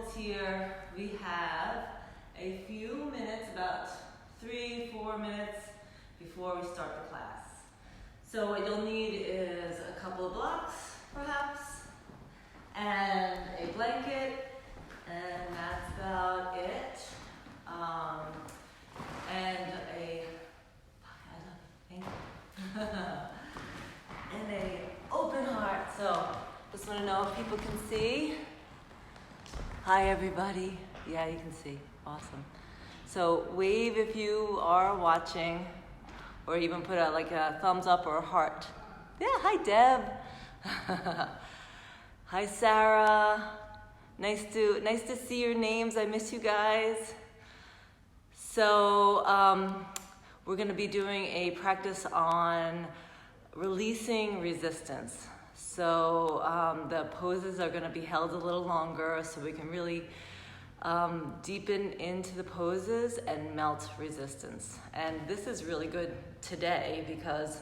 moments here. We have a few minutes, about 3-4 minutes before we start the class. So what you'll need is a couple of blocks, perhaps, and a blanket, and that's about it. And and a open heart. So just want to know if people can see. Hi everybody. Yeah, you can see. Awesome. So wave if you are watching, or even put out like a thumbs up or a heart. Yeah, hi Deb. Hi Sarah. Nice to see your names. I miss you guys. So we're going to be doing a practice on releasing resistance. So the poses are going to be held a little longer so we can really deepen into the poses and melt resistance. And this is really good today because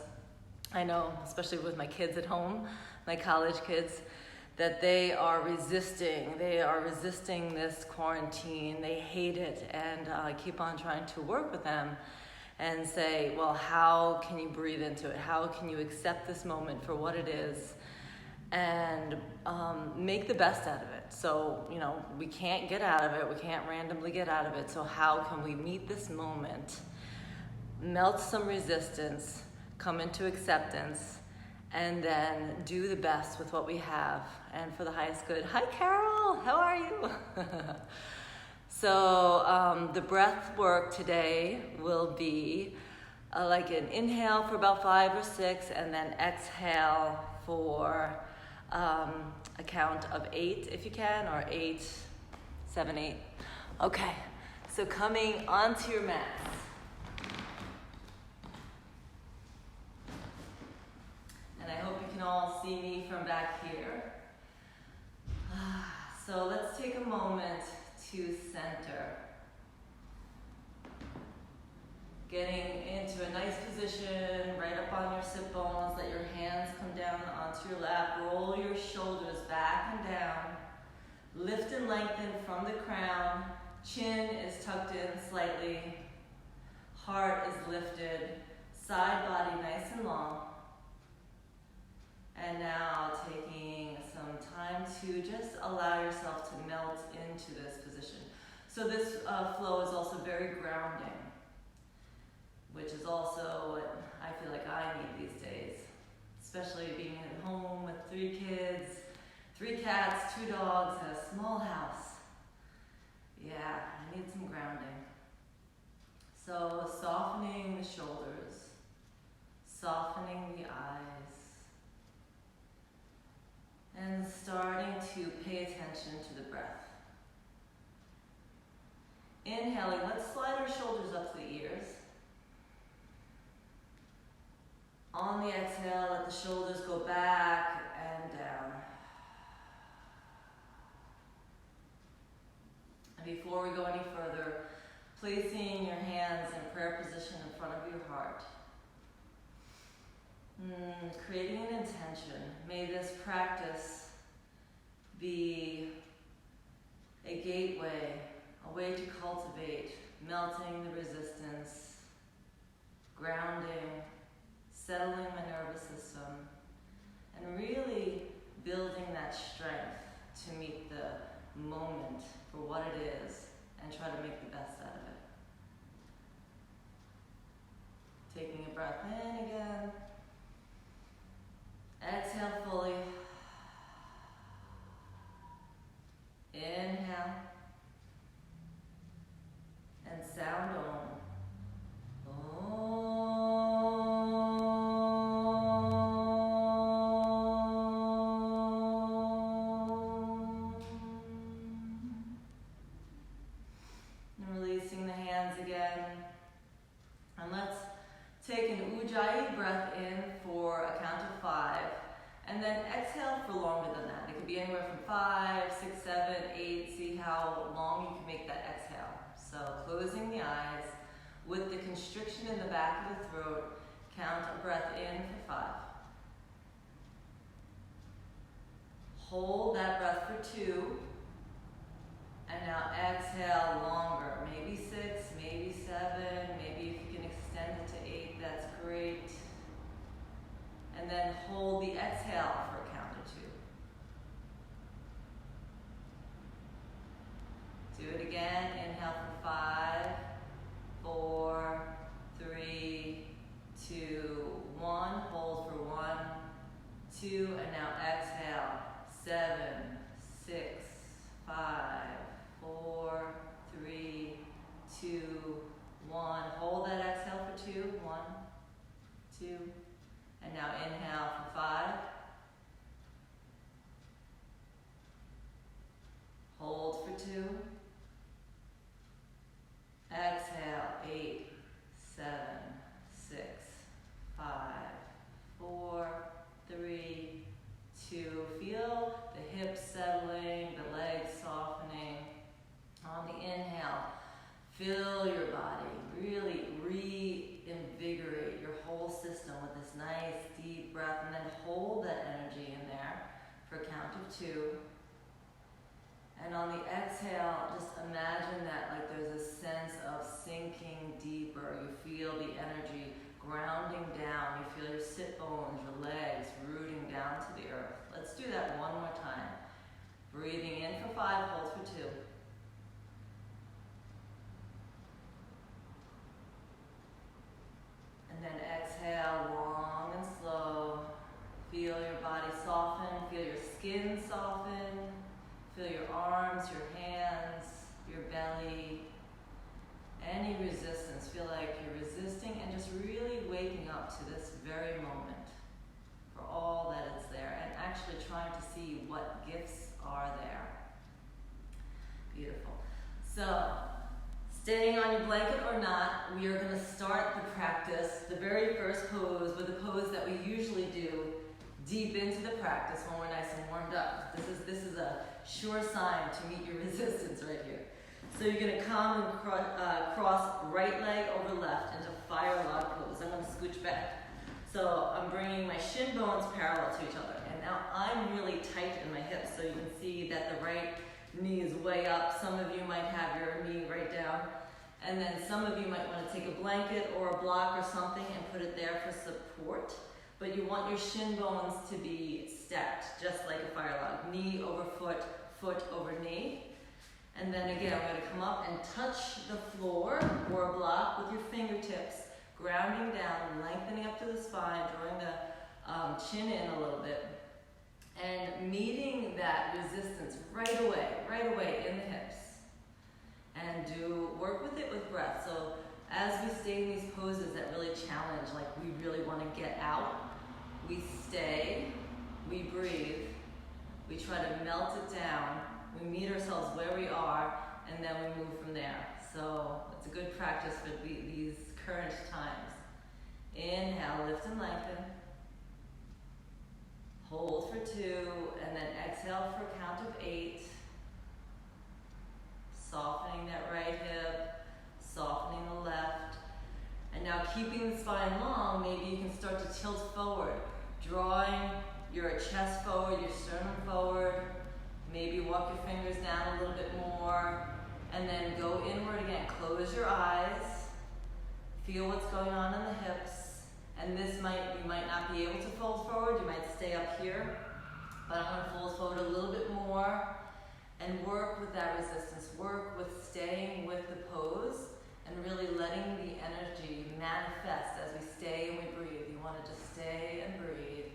I know, especially with my kids at home, my college kids, that they are resisting this quarantine. They hate it, and I keep on trying to work with them and say, well, how can you breathe into it? How can you accept this moment for what it is and make the best out of it? So, we can't get out of it. We can't randomly get out of it. So how can we meet this moment, melt some resistance, come into acceptance, and then do the best with what we have and for the highest good. Hi, Carol. How are you? So the breath work today will be like an inhale for about 5 or 6, and then exhale for a count of 8 if you can, or 8, 7, 8. Okay, so coming onto your mats. And I hope you can all see me from back here. So let's take a moment to center. Getting into a nice position, right up on your sit bones. Let your hands come down onto your lap. Roll your shoulders back and down. Lift and lengthen from the crown. Chin is tucked in slightly. Heart is lifted. Side body nice and long. And now taking some time to just allow yourself to melt into this position. So this flow is also very grounding, which is also what I feel like I need these days, especially being at home with 3 kids, 3 cats, 2 dogs, and a small house. Yeah, I need some grounding. So softening the shoulders, softening the eyes, and starting to pay attention to the breath. Inhaling, let's slide our shoulders up to the ears. On the exhale, let the shoulders go back and down. And before we go any further, placing your hands in prayer position in front of your heart. Creating an intention. May this practice be a gateway, a way to cultivate melting the resistance, grounding, settling my nervous system, and really building that strength to meet the moment for what it is and try to make the best out of it. Taking a breath in again. Exhale fully. Inhale. And sound on. And releasing the hands again. And let's take an Ujjayi breath in for a count of 5, and then exhale for longer than that. It could be anywhere from 5, 6, 7, 8. See how long you can make that exhale. So closing the eyes with the constriction in the back of the throat. Count a breath in for 5. Hold that breath for 2. And now exhale longer, maybe 6, maybe 7, maybe if you can extend it to 8, that's great. And then hold the exhale for a count of 2. Do it again, inhale for 5, 4, 3, 2, 1, hold for 1, 2, and now exhale, 7, 6, 5, 4, 3, 2, 1. Hold that exhale for 2. 1, 2. And now inhale for 5. Hold for 2. Exhale, 8, 7, 6, 5, 4, 3, 2. Feel the hips settling, the legs softening. On the inhale, fill your body. Really reinvigorate your whole system with this nice deep breath, and then hold that energy in there for a count of 2. And on the exhale, just imagine that like there's a sense of sinking deeper. You feel the energy grounding down. You feel your sit bones, your legs rooting down to the earth. Let's do that one more time. Breathing in for 5, hold for 2. And then exhale, long and slow. Feel your body soften, feel your skin soften. Feel your arms, your hands, your belly. Any resistance, feel like you're resisting and just really waking up to this very moment for all that is there, and actually trying to see what gifts are there. Beautiful. So, staying on your blanket or not, we are going to start the practice, the very first pose, with a pose that we usually do deep into the practice when we're nice and warmed up. This is a sure sign to meet your resistance right here. So you're going to come and cross right leg over left into fire log pose. I'm going to scooch back. So I'm bringing my shin bones parallel to each other. And now I'm really tight in my hips, so you can see that the right knee is way up. Some of you might have your knee right down. And then some of you might want to take a blanket or a block or something and put it there for support. But you want your shin bones to be stacked, just like a fire log. Knee over foot, foot over knee. And then again, we're going to come up and touch the floor or a block with your fingertips, grounding down, lengthening up to the spine, drawing the chin in a little bit, and meeting that resistance right away in the hips. And work with it with breath. So as we stay in these poses that really challenge, like we really want to get out, we stay, we breathe, we try to melt it down, we meet ourselves where we are, and then we move from there. So it's a good practice for these current times. Inhale, lift and lengthen. Hold for 2, and then exhale for a count of 8. Softening that right hip, softening the left. And now keeping the spine long, maybe you can start to tilt forward, drawing your chest forward, your sternum forward. Maybe walk your fingers down a little bit more, and then go inward again. Close your eyes. Feel what's going on in the hips. And you might not be able to fold forward. You might stay up here, but I'm going to fold forward a little bit more and work with that resistance. Work with staying with the pose and really letting the energy manifest as we stay and we breathe. You want to just stay and breathe.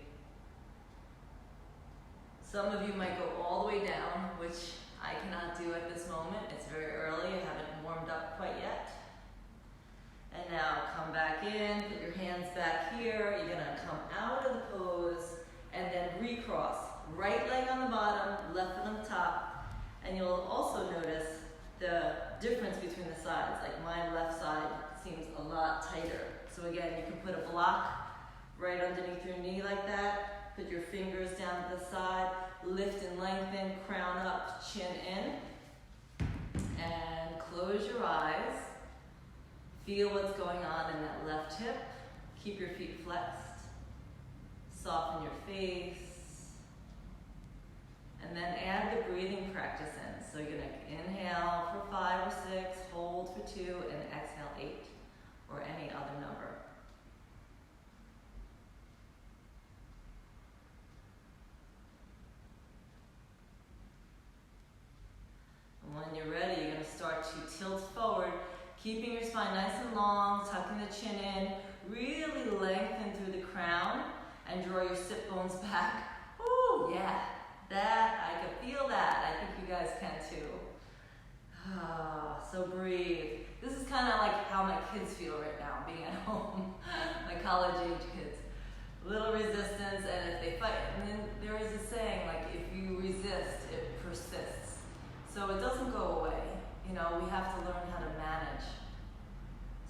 Some of you might go all the way down, which I cannot do at this moment. It's very early. I haven't warmed up quite yet. And now come back in, put your hands back here. You're going to come out of the pose and then recross. Right leg on the bottom, left foot on the top. And you'll also notice the difference between the sides. Like my left side seems a lot tighter. So again, you can put a block right underneath your knee like that. Put your fingers down to the side. Lift and lengthen, crown up, chin in. And close your eyes. Feel what's going on in that left hip. Keep your feet flexed. Soften your face. And then add the breathing practice in. So you're gonna inhale for 5 or 6, hold for 2, and exhale 8, or any other number. And when you're ready, you're gonna start to tilt forward, keeping your spine nice and long, tucking the chin in, really lengthen through the crown, and draw your sit bones back. Ooh, yeah, that, I can feel that. I think you guys can too. So breathe. This is kind of like how my kids feel right now, being at home, my college age kids. Little resistance, and if they fight, and then there is a saying, like, if you resist, it persists. So it doesn't go away. You know, we have to learn how to manage.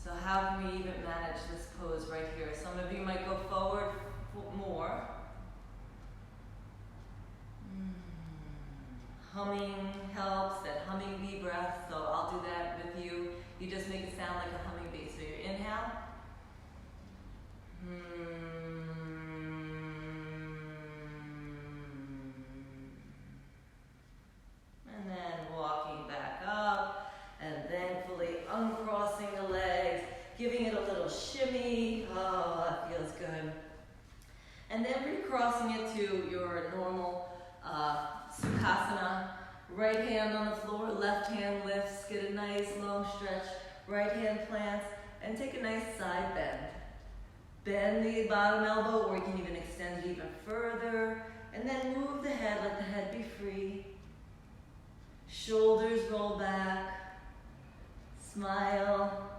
So how can we even manage this pose right here? Some of you might go forward more. Humming helps, that humming bee breath, so I'll do that with you. You just make it sound like a humming bee. So you inhale. And then walking back up, and thankfully uncrossing the legs, giving it a little shimmy. Oh, that feels good. And then recrossing it to your normal Sukhasana. Right hand on the floor, left hand lifts, get a nice long stretch. Right hand plants, and take a nice side bend. Bend the bottom elbow, or you can even extend it even further. And then move the head, let the head be free. Shoulders roll back. Smile.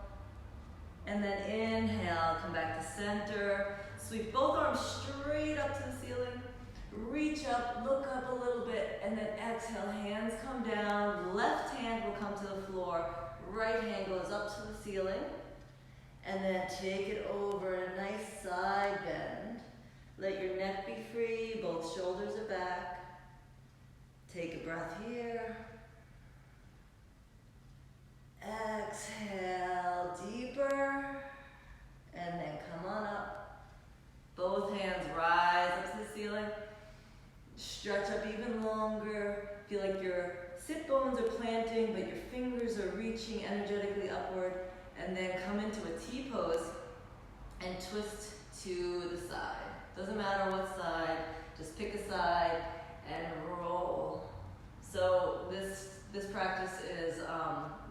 And then inhale, come back to center. Sweep both arms straight up to the ceiling. Reach up, look up a little bit, and then exhale, hands come down. Left hand will come to the floor. Right hand goes up to the ceiling. And then take it over, a nice side bend. Let your neck be free, both shoulders are back. Take a breath here. Exhale, deeper. And then come on up. Both hands rise up to the ceiling. Stretch up even longer. Feel like your sit bones are planting, but your fingers are reaching energetically upward. And then come into a T pose and twist to the side. Doesn't matter what side, just pick a side and roll. So this practice is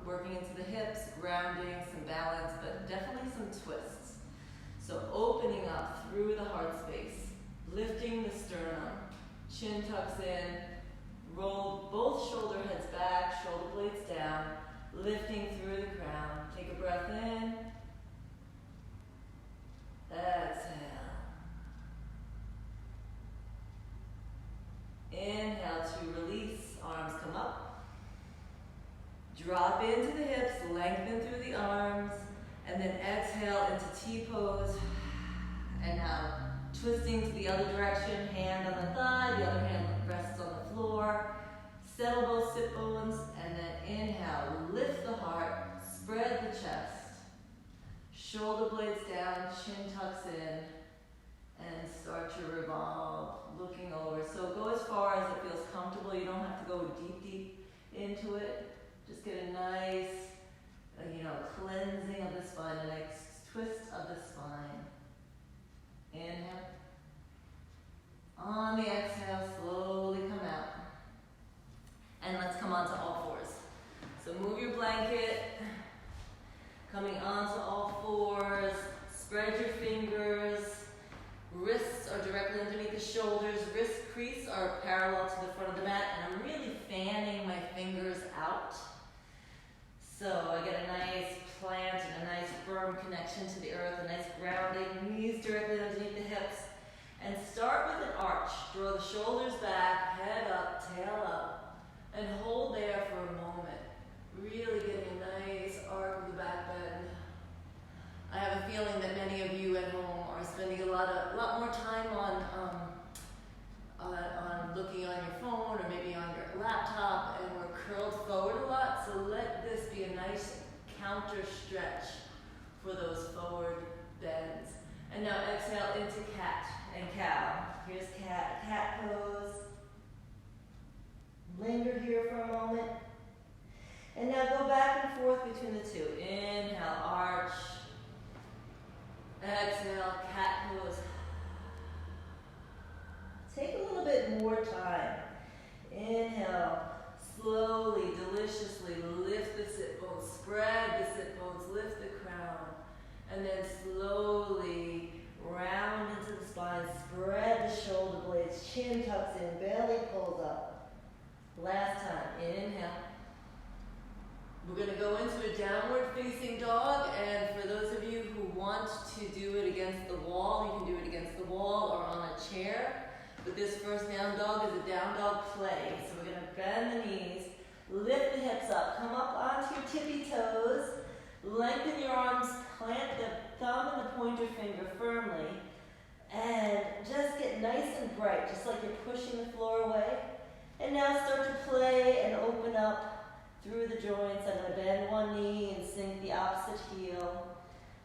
working into the hips, grounding, some balance, but definitely some twists. So opening up through the heart space, lifting the sternum, chin tucks in, roll both shoulder heads back, shoulder blades down, lifting through the crown. Take a breath in, exhale. Inhale to release, arms come up. Drop into the hips, lengthen through the arms, and then exhale into T pose. And now twisting to the other direction, hand on the thigh, the other hand rests on the floor. Settle both sit bones, and then inhale, lift the heart, spread the chest. Shoulder blades down, chin tucks in, and start to revolve, looking over. So go as far as it feels comfortable. You don't have to go deep into it. Just get a nice, cleansing of the spine, a nice twist of the spine. Inhale. On the exhale, slowly come out. And let's come onto all fours. So move your blanket, coming onto all fours, spread your fingers, wrists are directly underneath the shoulders, wrist crease are parallel to the front of the mat, and I'm really fanning my fingers out. So I get a nice plant and a nice firm connection to the earth, a nice grounding, knees directly underneath the hips. And start with an arch. Draw the shoulders back, head up, tail up, and hold there for a moment. Really getting a nice arc of the back bend. I have a feeling that many of you at home are spending a lot more time on looking on your phone or maybe on your laptop, and we're curled forward a lot. So let this be a nice counter stretch for those forward bends. And now exhale into cat and cow. Here's cat pose. Linger here for a moment. more time. Inhale, slowly, deliciously lift the sit bones, spread the sit bones, lift the crown, and then slowly round into the spine, spread the shoulder blades, chin tucks in, belly pulls up. Last time, inhale. We're going to go into a downward facing dog, and for those of you who want to do it against the wall, you can do it against the wall or on a chair. But this first down dog is a down dog play. So we're going to bend the knees, lift the hips up, come up onto your tippy toes, lengthen your arms, plant the thumb and the pointer finger firmly, and just get nice and bright, just like you're pushing the floor away. And now start to play and open up through the joints. I'm going to bend one knee and sink the opposite heel.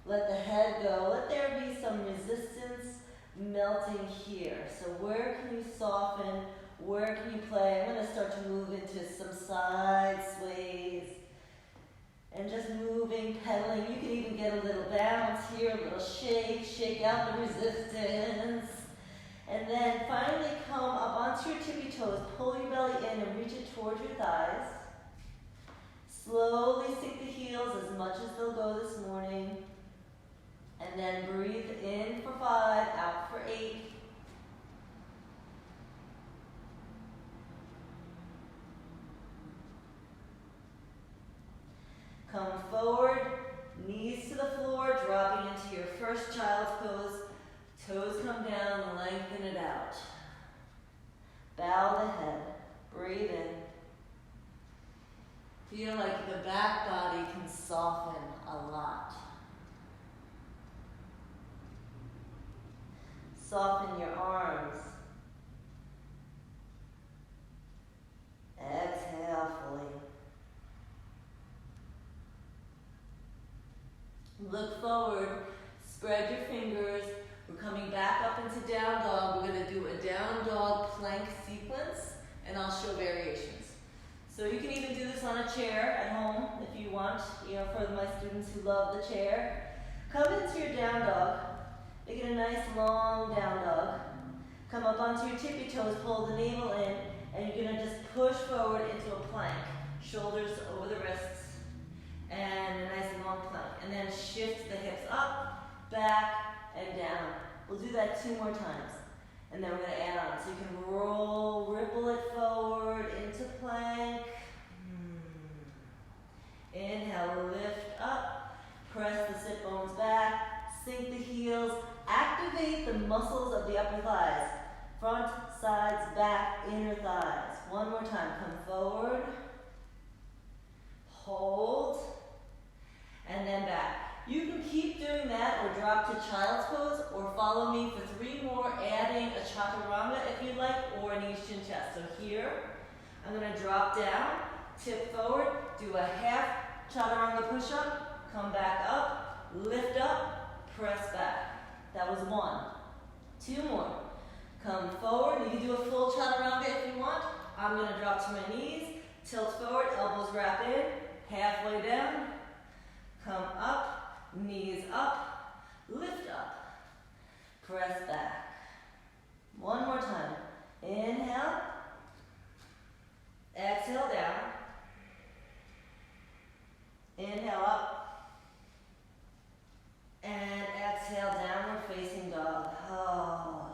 Let the head go. Let there be some resistance melting here. So where can you soften? Where can you play? I'm going to start to move into some side sways. And just moving, pedaling. You can even get a little bounce here, a little shake. Shake out the resistance. And then finally come up onto your tippy toes. Pull your belly in and reach it towards your thighs. Slowly sink the heels as much as they'll go this morning. And then breathe in for 5, out for 8. Come forward, knees to the floor, dropping into your first child's pose. Toes come down, lengthen it out. Bow the head, breathe in. Feel like the back body can soften a lot. Soften your arms. Exhale fully. Look forward, spread your fingers. We're coming back up into down dog. We're going to do a down dog plank sequence, and I'll show variations. So you can even do this on a chair at home if you want, for my students who love the chair. Come into your down dog. Make it a nice long down dog. Come up onto your tippy toes, pull the navel in, and you're going to just push forward into a plank. Shoulders over the wrists, and a nice long plank. And then shift the hips up, back, and down. We'll do that 2 more times. And then we're going to add on. So you can roll, ripple it forward into plank. Inhale, lift up. Press the sit bones back. Sink the heels. Activate the muscles of the upper thighs. Front, sides, back, inner thighs. 1 more time. Come forward. Hold. And then back. You can keep doing that or drop to child's pose or follow me for 3 more, adding a chaturanga if you'd like, or an east chin chest. So here, I'm going to drop down, tip forward, do a half chaturanga push-up, come back up, lift up, press back. That was 1. 2 more. Come forward. You can do a full chaturanga if you want. I'm going to drop to my knees, tilt forward, elbows wrap in, halfway down, come up, knees up, lift up, press back. 1 more time. Inhale, exhale down, inhale up, and exhale downward facing dog. Oh,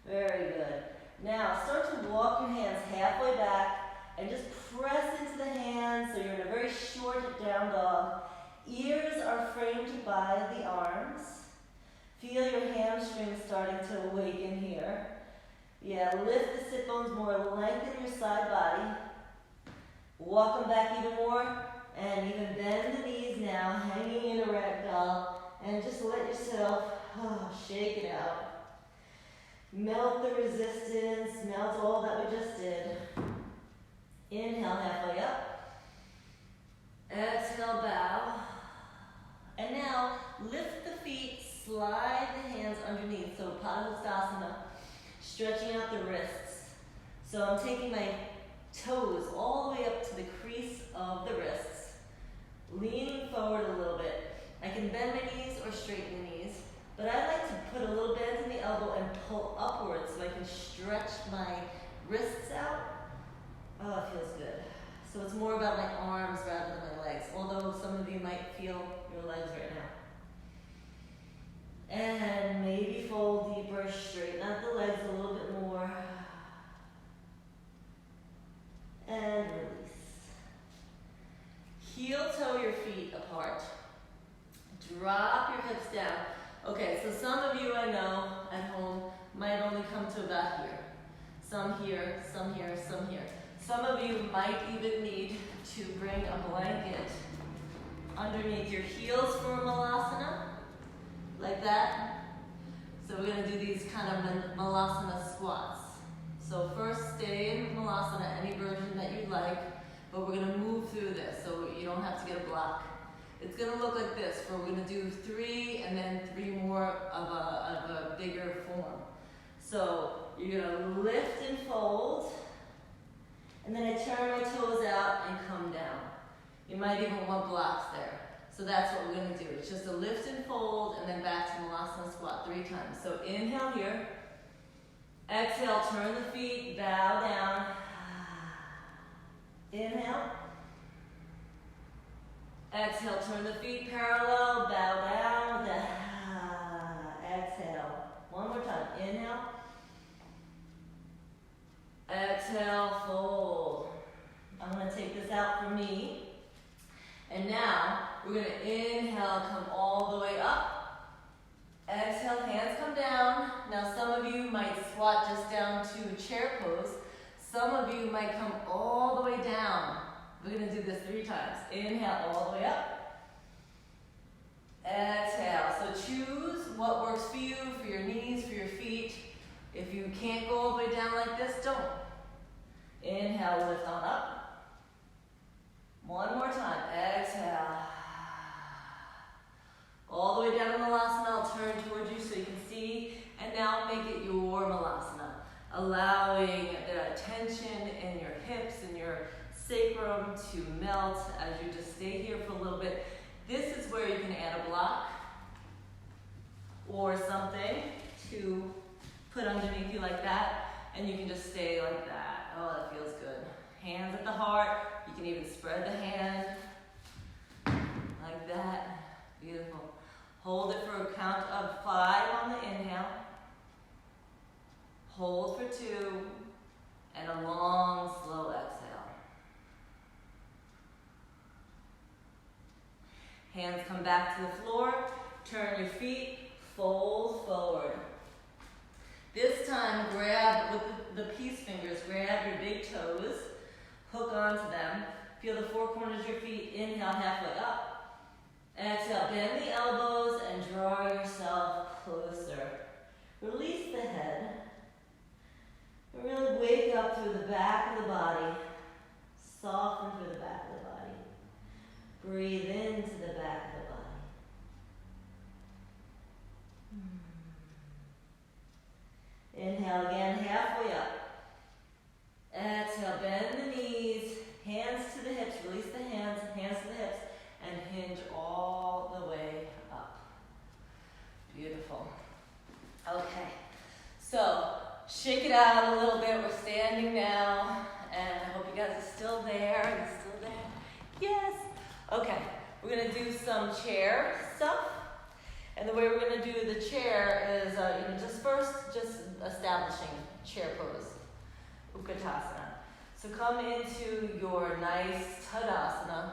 very good. Now start to walk your hands halfway back and just press into the hands so you're in a very short down dog. Ears are framed by the arms. Feel your hamstrings starting to awaken here. Yeah, lift the sit bones more, lengthen your side body. Walk them back even more, and even bend the knees now, hanging in a ragdoll, and just let yourself shake it out. Melt the resistance, melt all that we just did. Inhale, halfway up. Exhale, bow. And now, lift the feet, slide the hands underneath. So, Tadasana, stretching out the wrists. So I'm taking my toes all the way up to the crease of the wrists, leaning forward a little bit. I can bend my knees or straighten the knees. But I like to put a little bend in the elbow and pull upwards so I can stretch my wrists out. Oh, it feels good. So it's more about my arms rather than my legs, although some of you might feel your legs right now. And maybe fold deeper, straighten out the legs a little bit more. And release. Heel toe your feet apart. Drop your hips down. Okay, so some of you I know at home might only come to about here. Some here, some here, some here. Some of you might even need to bring a blanket underneath your heels for Malasana, like that. So we're gonna do these kind of Malasana squats. So first stay in Malasana, any version that you like, but we're gonna move through this so you don't have to get a block. It's gonna look like this, where we're gonna do 3 and then 3 more of a bigger form. So you're gonna lift and fold, and then I turn my toes out and come down. You might even want blocks there. So that's what we're gonna do. It's just a lift and fold, and then back to Malasana squat 3 times. So inhale here. Exhale, turn the feet, bow down. Inhale. Exhale, turn the feet parallel, bow down. Exhale. One more time. Inhale. Exhale, fold. I'm going to take this out for me. And now, we're going to inhale, come all the way up. Exhale, hands come down. Now some of you might squat just down to a chair pose. Some of you might come all the way down. We're going to do this 3 times. Inhale, all the way up. Exhale. So choose what works for you, for your knees, for your feet. If you can't go all the way down like this, don't. Inhale, lift on up. One more time. Exhale. All the way down in Malasana. I'll turn towards you so you can see. And now make it your Malasana. Allowing the tension in your hips and your sacrum to melt as you just stay here for a little bit. This is where you can add a block or something to put underneath you like that, and you can just stay like that. Oh, that feels good. Hands at the heart. You can even spread the hand like that. Beautiful. Hold it for a count of 5 on the inhale. Hold for 2, and a long, slow exhale. Hands come back to the floor. Turn your feet, fold forward. This time, grab with the peace fingers, grab your big toes, hook onto them. Feel the 4 corners of your feet. Inhale, halfway up. Exhale, bend the elbows and draw yourself closer. Release the head. And really wake up through the back of the body. Soften through the back of the body. Breathe into the back of the body. Inhale again, halfway up. Exhale, bend the knees, hands to the hips, release the hands to the hips, and hinge all the way up. Beautiful. Okay, so shake it out a little bit. We're standing now, and I hope you guys are still there. Are you still there? Yes. Okay, we're gonna do some chair stuff. And the way we're going to do the chair is, just establishing chair pose, Utkatasana. So come into your nice Tadasana,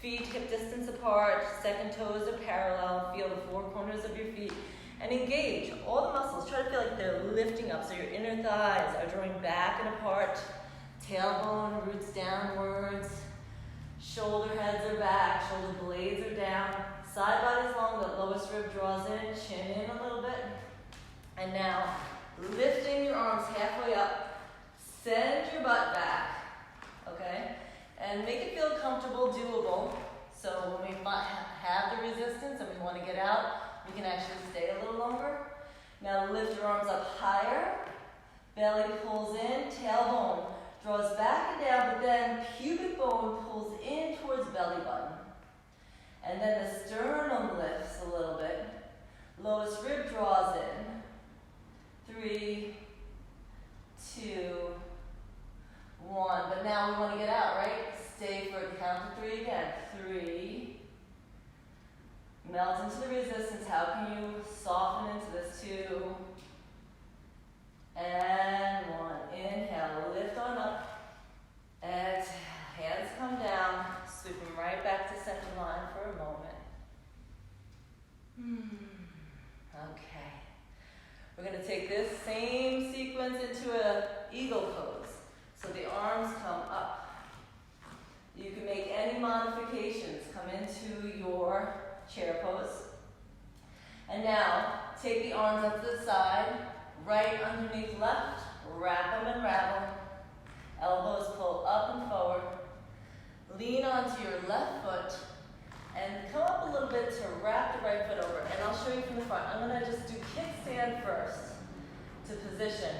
feet hip distance apart, second toes are parallel, feel the 4 corners of your feet, and engage all the muscles. Try to feel like they're lifting up, so your inner thighs are drawing back and apart, tailbone roots downwards, shoulder heads are back, shoulder blades are down. Side body's long, the lowest rib draws in, chin in a little bit. And now, lifting your arms halfway up, send your butt back, okay? And make it feel comfortable, doable. So when we have the resistance and we want to get out, we can actually stay a little longer. Now lift your arms up higher, belly pulls in, tailbone draws back and down, but then pubic bone pulls in towards belly button. And then the sternum lifts a little bit. Lowest rib draws in. 3, 2, 1. But now we want to get out, right? Stay for the count of 3 again. 3. Melt into the resistance. How can you soften into this? 2. And 1. Inhale, lift on up. Exhale, hands come down. Sweeping right back to center line for a moment. Okay. We're going to take this same sequence into an eagle pose. So the arms come up. You can make any modifications. Come into your chair pose. And now, take the arms up to the side, right underneath left, wrap them and ravel. Elbows pull up and forward. Lean onto your left foot and come up a little bit to wrap the right foot over. And I'll show you from the front. I'm going to just do kickstand first to position.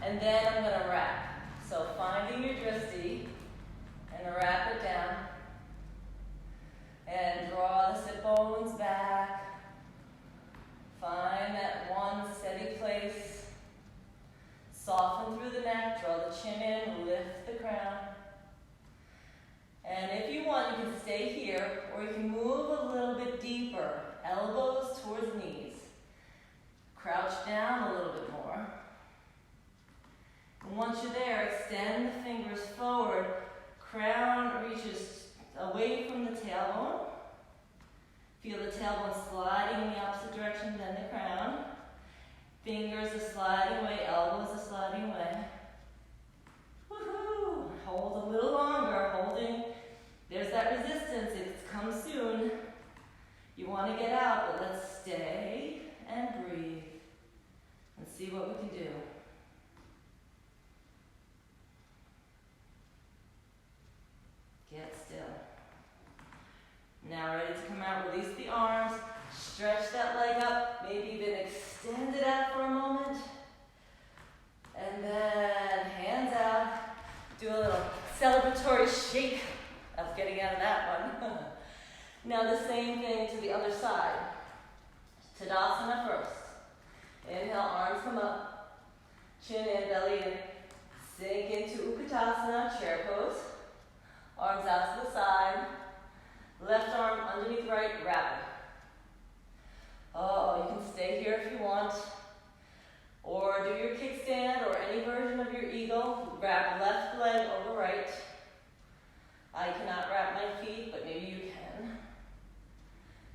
And then I'm going to wrap. So finding your drishti and wrap it down. And draw the sit bones back. Find that one steady place. Soften through the neck, draw the chin in, lift the crown. And if you want, you can stay here, or you can move a little bit deeper. Elbows towards knees. Crouch down a little bit more. And once you're there, extend the fingers forward. Crown reaches away from the tailbone. Feel the tailbone sliding in the opposite direction than the crown. Fingers are sliding away, elbows are sliding away. Woohoo! Hold a little longer, holding. There's that resistance, it's come soon. You want to get out, but let's stay and breathe and see what we can do. Get still. Now ready to come out, release the arms, stretch that leg up, maybe even extend it out for a moment. And then hands out, do a little celebratory shake. I was getting out of that one. Now the same thing to the other side. Tadasana first. Inhale, arms come up, chin in, belly in. Sink into Utkatasana, chair pose. Arms out to the side. Left arm underneath right, wrap it. Oh, you can stay here if you want. Or do your kickstand or any version of your eagle. Wrap left leg over right. I cannot wrap my feet, but maybe you can.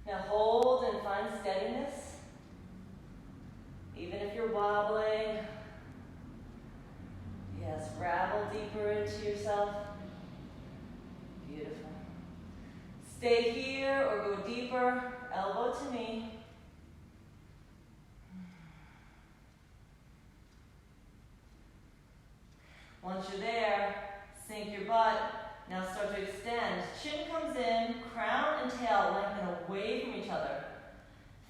Now hold and find steadiness. Even if you're wobbling. Yes, ravel deeper into yourself. Beautiful. Stay here or go deeper, elbow to knee. Once you're there, sink your butt. Now start to extend. Chin comes in, crown and tail lengthen away from each other.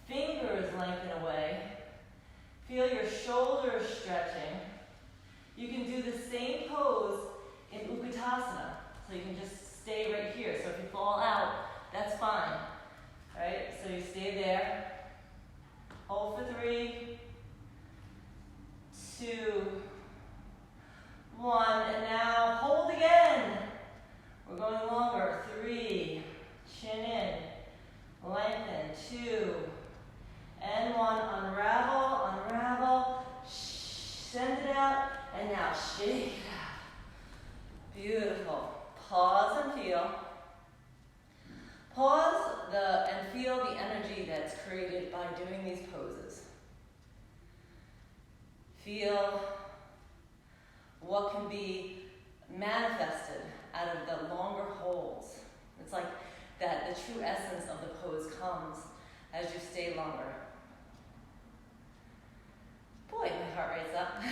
Fingers lengthen away. Feel your shoulders stretching. You can do the same pose in Utkatasana. So you can just stay right here. So if you fall out, that's fine. All right, so you stay there. Hold for 3, 2, 1, and now hold again. We're going longer. 3, chin in, lengthen. 2, and 1. Unravel, unravel. Send it out, and now shake it out. Beautiful. Pause and feel. Pause and feel the energy that's created by doing these poses. Feel what can be manifested out of the longer holds. It's like that the true essence of the pose comes as you stay longer. Boy, my heart rate's up.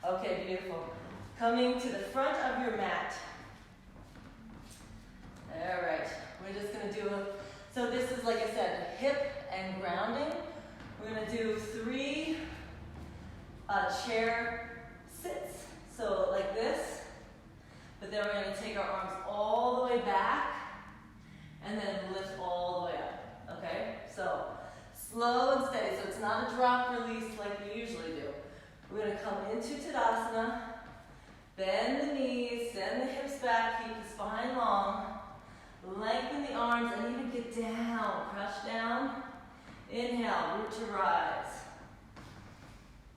Okay, beautiful. Coming to the front of your mat. All right, we're just gonna do so this is, like I said, hip and grounding. We're gonna do 3 chair sits, so like this, but then we're gonna take our arms all the way back and then lift all the way up, okay? So Bend the knees, send the hips back, keep the spine long. Lengthen the arms and even get down. Crouch down. Inhale, root to rise.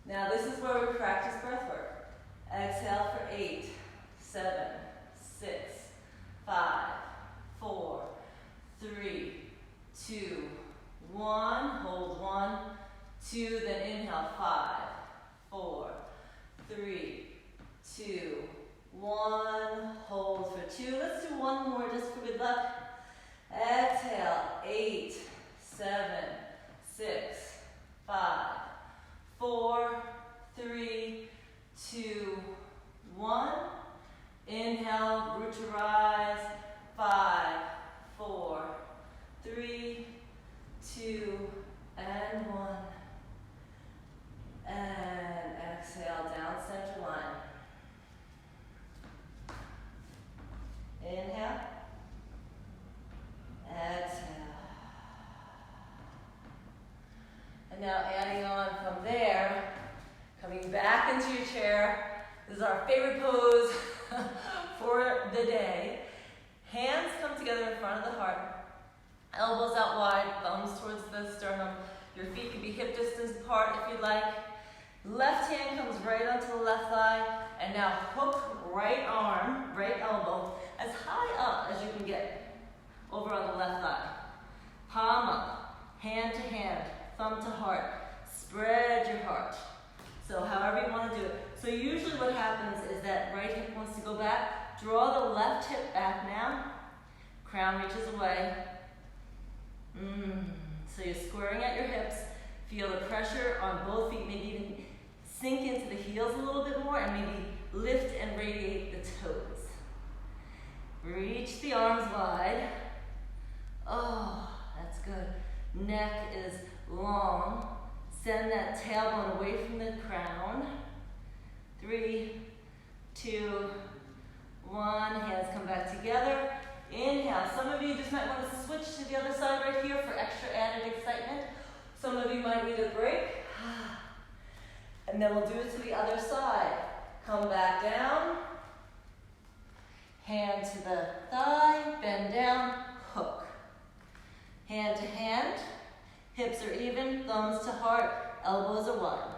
Now this is where we practice breath work. Exhale for 8, 7, 6, 5, 4, 3, 2, 1. Hold 1, 2, then inhale 5, 4, 3, 2, 1. Hold for 2. Let's do one more just for good luck. Exhale, 8, 7, 6, 5, 4, 3, 2, 1. Inhale, root to rise. 5, 4, 3, 2, and 1. And exhale, down center line. Inhale. Exhale. And now adding on from there, coming back into your chair. This is our favorite pose for the day. Hands come together in front of the heart. Elbows out wide, thumbs towards the sternum. Your feet can be hip distance apart if you'd like. Left hand comes right onto the left thigh. And now hook right arm, right elbow, as high up as you can get over on the left thigh. Palm up, hand to hand, thumb to heart. Spread your heart. So however you want to do it. So usually what happens is that right hip wants to go back. Draw the left hip back now. Crown reaches away. So you're squaring at your hips. Feel the pressure on both feet. Maybe even sink into the heels a little bit more and maybe lift and radiate the toes. Reach the arms wide. Oh, that's good. Neck is long. Send that tailbone away from the crown. 3, 2, 1. Hands come back together. Inhale. Some of you just might want to switch to the other side right here for extra added excitement. Some of you might need a break. And then we'll do it to the other side. Come back down. Hand to the thigh. Bend down. Hook. Hand to hand. Hips are even. Thumbs to heart. Elbows are wide.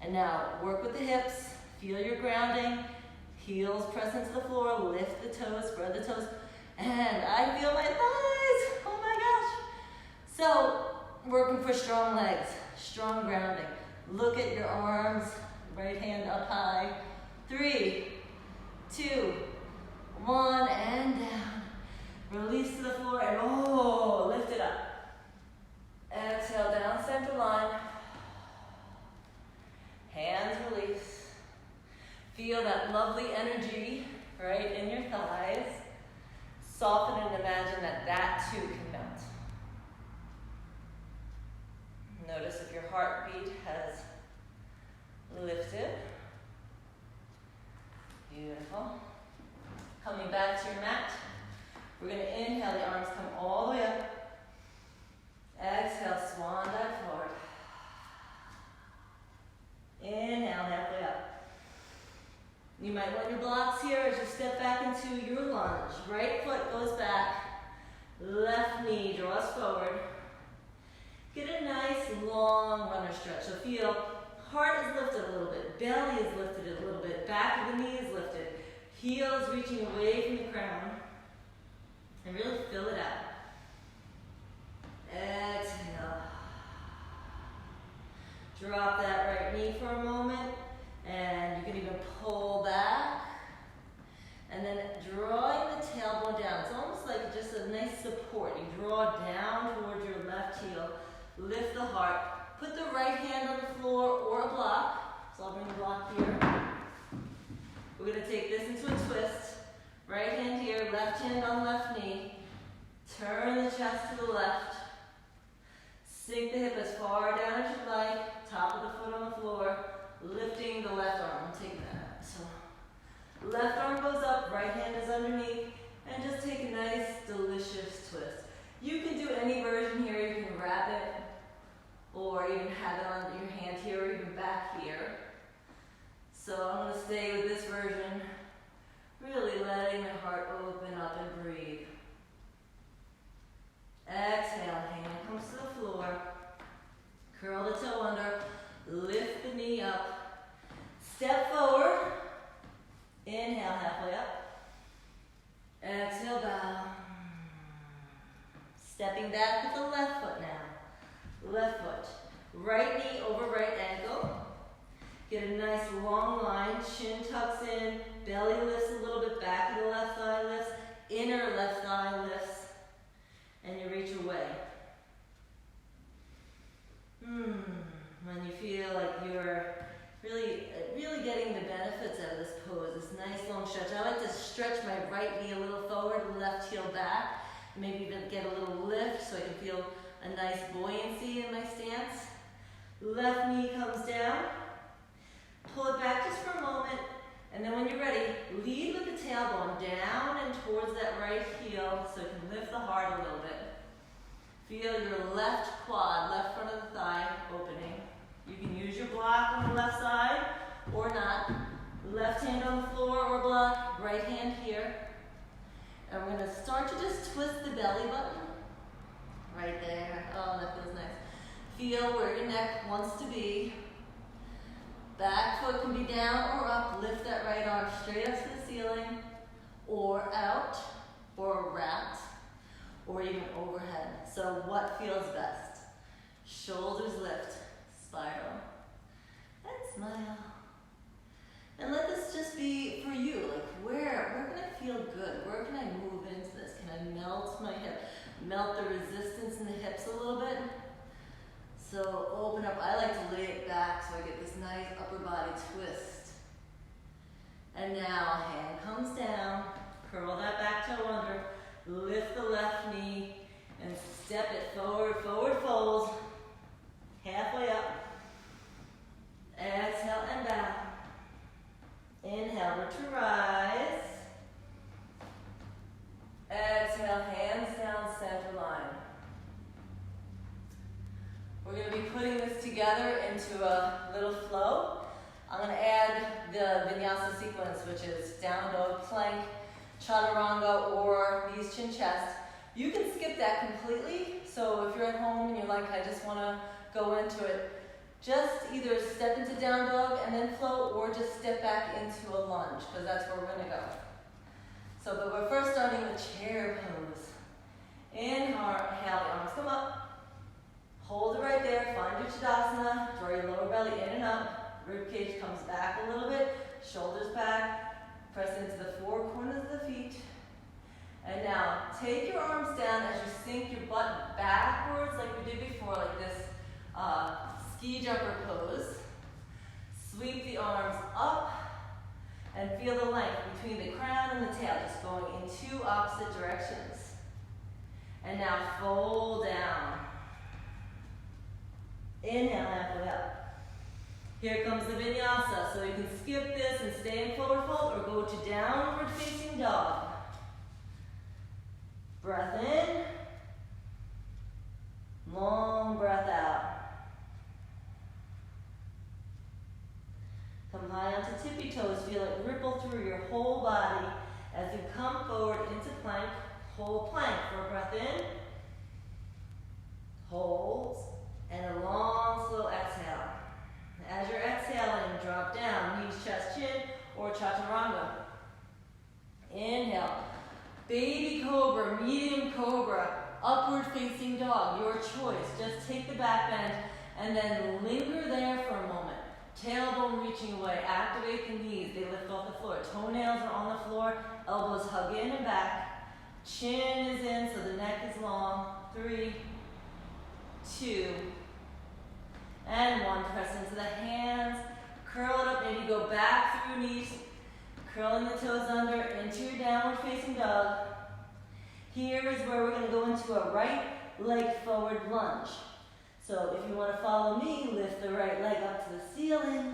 And now work with the hips. Feel your grounding. Heels press into the floor, lift the toes, spread the toes, and I feel my thighs, oh my gosh. So, working for strong legs, strong grounding. Look at your arms, right hand up high. 3, 2, 1, and down. Release to the floor, and oh, lift it up. Exhale, down center line. Hands release. Feel that lovely energy right in your thighs. Soften and imagine that that too can melt. Notice if your heartbeat has lifted. Beautiful. Coming back to your mat. We're going to inhale, the arms come all the way up. Exhale, swan dive forward. Inhale, halfway up. You might want your blocks here as you step back into your lunge. Right foot goes back, left knee draws forward. Get a nice long runner stretch. So feel heart is lifted a little bit, belly is lifted a little bit, back of the knee is lifted, heels reaching away from the crown, and really fill it out. Exhale. Drop that right knee for a moment. And you can even pull back. And then drawing the tailbone down. It's almost like just a nice support. You draw down towards your left heel. Lift the heart. Put the right hand on the floor or a block. So I'll bring the block here. We're going to take this into a twist. Right hand here, left hand on left knee. Turn the chest to the left. Sink the hip as far down as you like. Top of the foot on the floor. Lifting the left arm. I'm taking that up. So left arm goes up, right hand is underneath, and just take a nice, delicious twist. You can do any version here. You can wrap it, or even have it on your hand here, or even back here. So I'm going to stay with this version, really letting the heart open up and breathe. Exhale, hand comes to the floor. Curl the toe under, lift the knee up. Step forward. Inhale, halfway up. Exhale, bow. Stepping back with the left foot now. Left foot. Right knee over right ankle. Get a nice long line. Chin tucks in. Belly lifts a little bit. Back of the left thigh lifts. Inner left thigh lifts. And you reach away. When you feel like you're really getting the benefits out of this pose, this nice long stretch. I like to stretch my right knee a little forward, left heel back. Maybe even get a little lift so I can feel a nice buoyancy in my stance. Left knee comes down. Pull it back just for a moment. And then when you're ready, lead with the tailbone down and towards that right heel so you can lift the heart a little bit. Feel your left quad, left front of the thigh opening. You can use your block on the left side or not. Left hand on the floor or block, right hand here. And we're going to start to just twist the belly button. Right there. Oh, that feels nice. Feel where your neck wants to be. Back foot can be down or up. Lift that right arm straight up to the ceiling, or out, or wrapped, or even overhead. So what feels best? Shoulders lift, spiral, and smile. And let this just be for you. Like where can I feel good? Where can I move into this? Can I melt my hip? Melt the resistance in the hips a little bit. So open up. I like to lay it back so I get this nice upper body twist. And now hand comes down. Curl that back toe under. Lift the left knee and step it forward. Forward folds. Halfway up. Exhale and bow. Inhale, to rise. Exhale, hands down, center line. We're going to be putting this together into a little flow. I'm going to add the Vinyasa Sequence, which is down dog, plank, chaturanga, or knees, chin, chest. You can skip that completely. So if you're at home and you're like, I just want to go into it, just either step into down dog and then flow, or just step back into a lunge, because that's where we're going to go. So, but we're first starting with chair pose. Inhale, the arms come up. Hold it right there, find your Tadasana, draw your lower belly in and up, rib cage comes back a little bit, shoulders back, press into the four corners of the feet. And now, take your arms down as you sink your butt backwards like we did before, like this ski jumper pose. Sweep the arms up and feel the length between the crown and the tail, just going in two opposite directions. And now fold down. Inhale, halfway up. Here comes the Vinyasa. So you can skip this and stay in forward fold or go to downward facing dog. Breath in. Long breath out. Come high onto tippy toes. Feel it ripple through your whole body as you come forward into plank. Hold plank for a breath in. Hold. And a long, slow exhale. As you're exhaling, drop down, knees, chest, chin, or chaturanga. Inhale. Baby cobra, medium cobra, upward facing dog, your choice. Just take the back bend and then linger there for a moment. Tailbone reaching away, activate the knees, they lift off the floor. Toenails are on the floor, elbows hug in and back. Chin is in, so the neck is long. 3, 2, and 1. Press into the hands, curl it up, maybe go back through knees, curling the toes under into your downward facing dog. Here is where we're going to go into a right leg forward lunge. So if you want to follow me, lift the right leg up to the ceiling,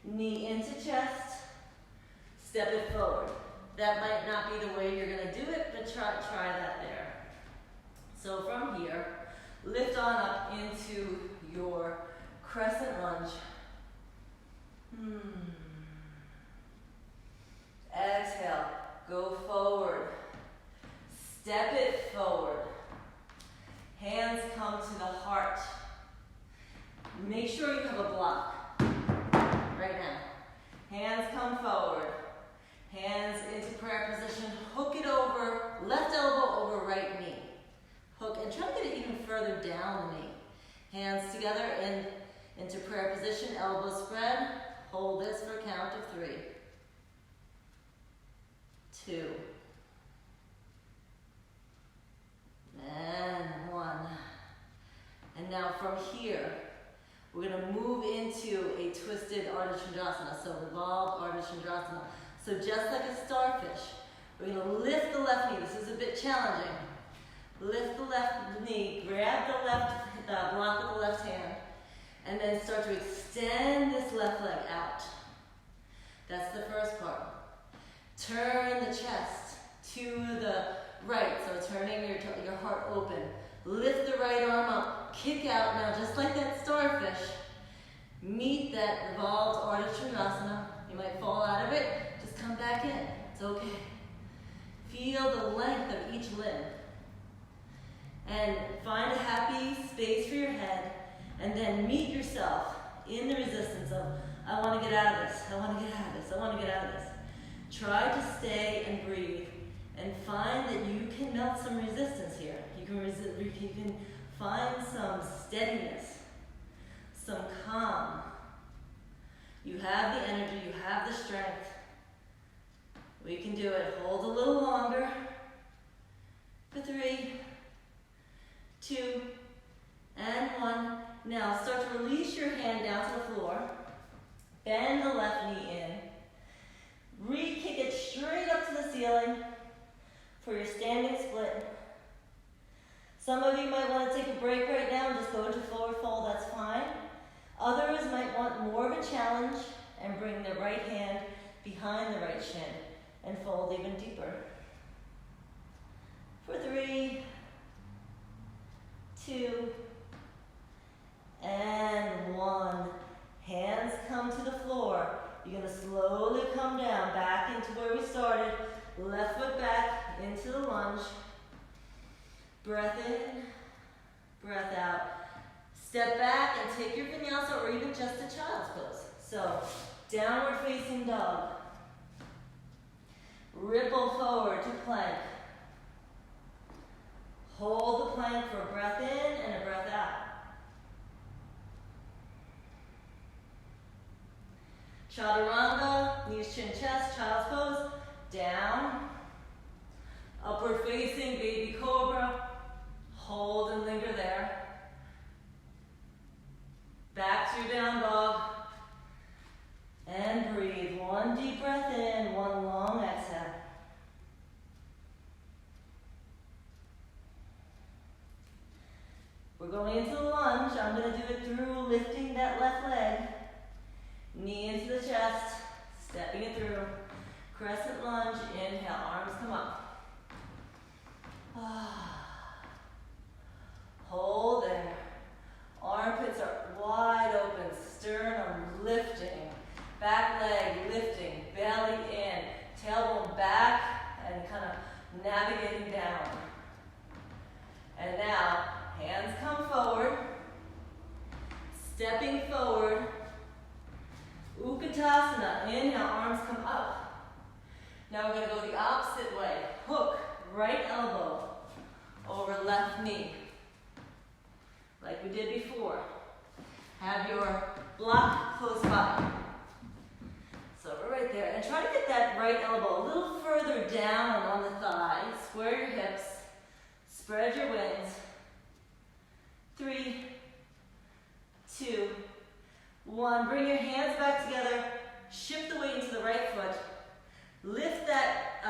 knee into chest, step it forward. That might not be the way you're going to do it, but try that there. So from here, lift on up into your crescent lunge. 3, 2, and 1. And now from here, we're going to move into a twisted Ardha Chandrasana, so revolved Ardha Chandrasana. So just like a starfish, we're going to lift the left knee. This is a bit challenging. Lift the left knee, grab the left block with the left hand, and then start to extend this left leg out. That's the first part. Turn the chest to the right, so turning your heart open. Lift the right arm up, kick out now, just like that starfish. Meet that revolved Ardha Chandrasana. You might fall out of it, just come back in, it's okay. Feel the length of each limb. And find a happy space for your head, and then meet yourself in the resistance of, I want to get out of this, I want to get out of this, I want to get out of this. Try to stay and breathe, and find that you can melt some resistance here. You can find some steadiness, some calm. You have the energy, you have the strength. We can do it. Hold a little longer. For 3, 2, and 1. Now start to release your hand down to the floor. Bend the left knee in. Re-kick it straight up to the ceiling for your standing split. Some of you might want to take a break right now and just go into forward fold, that's fine. Others might want more of a challenge and bring the right hand behind the right shin and fold even deeper. For 3, 2, and 1. Hands come to the floor. You're going to slowly come down, back into where we started. Left foot back into the lunge. Breath in, breath out. Step back and take your vinyasa or even just a child's pose. So, downward facing dog. Ripple forward to plank. Hold the plank for a breath in and a breath out. Chaturanga, knees, chin, chest, child's pose. Down. Upward facing, baby cobra. Hold and linger there. Back to your down dog. And breathe. 1 deep breath in, 1 long exhale. We're going into the lunge. I'm going to do it through lifting that left leg. Knee into the chest, stepping it through. Crescent lunge, inhale, arms come up. Hold there. Armpits are wide open, sternum lifting, back leg lifting, belly in, tailbone back, and kind of navigating down. And now, hands come forward, stepping forward. Utkatasana, inhale, arms come up. Now we're going to go the opposite way. Hook, right elbow over left knee. Like we did before. Have your block close by. So we're right there. And try to get that right elbow a little further down on the thigh. Square your hips. Spread your wings. 3, 2, 1. Bring your hands back together. Shift the weight into the right foot. Lift that,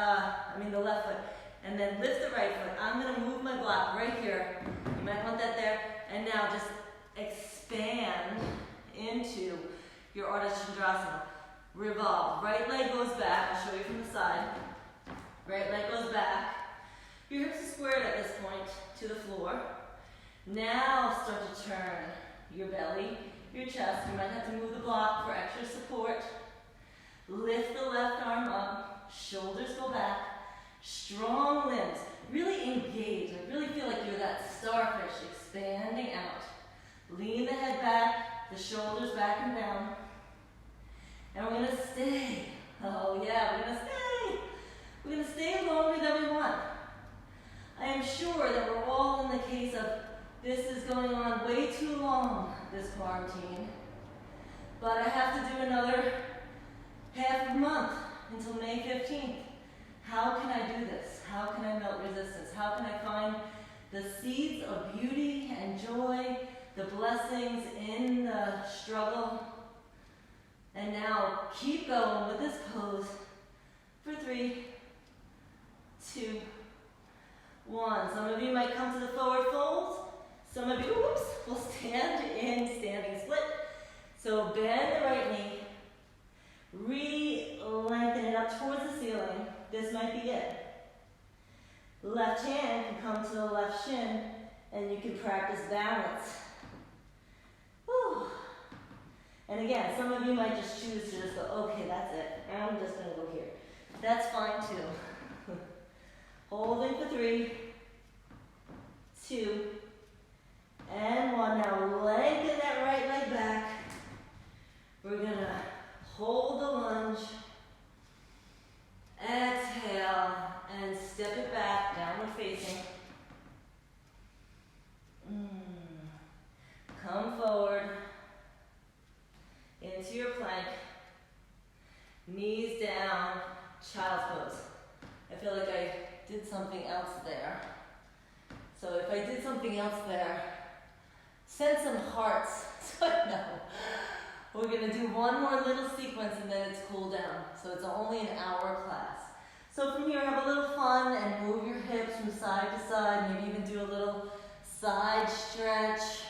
the left foot. And then lift the right foot. I'm going to move my block right here. You might want that there. And now just expand into your Ardha Chandrasana. Revolve. Right leg goes back. I'll show you from the side. Right leg goes back. Your hips are squared at this point to the floor. Now start to turn your belly, your chest. You might have to move the block for extra support. Lift the left arm up. Shoulders go back. Strong limbs. Really engage. I really feel like you're that starfish expanding out. Lean the head back, the shoulders back and down. And we're going to stay. Oh yeah, we're going to stay. We're going to stay longer than we want. I am sure that we're all in the case of this is going on way too long, this quarantine. But I have to do another half have a month until May 15th. How can I do this? How can I melt resistance? How can I find the seeds of beauty and joy, the blessings in the struggle? And now keep going with this pose for 3, 2, 1. Some of you might come to the forward fold. Some of you, whoops, will stand in standing split. So bend the right knee, re-lengthen it up towards the ceiling. This might be it. Left hand can come to the left shin, and you can practice balance. Whew. And again, some of you might just choose to just go, okay, that's it. I'm just going to go here. That's fine too. Holding for 3, 2, and 1. Now lengthen that right leg back. We're going to hold the lunge. Exhale and step it back, downward facing. Come forward into your plank. Knees down, child's pose. I feel like I did something else there. So if I did something else there, send some hearts so I know. We're going to do one more little sequence and then it's cool down. So it's only an hour class. So from here, have a little fun and move your hips from side to side. Maybe even do a little side stretch.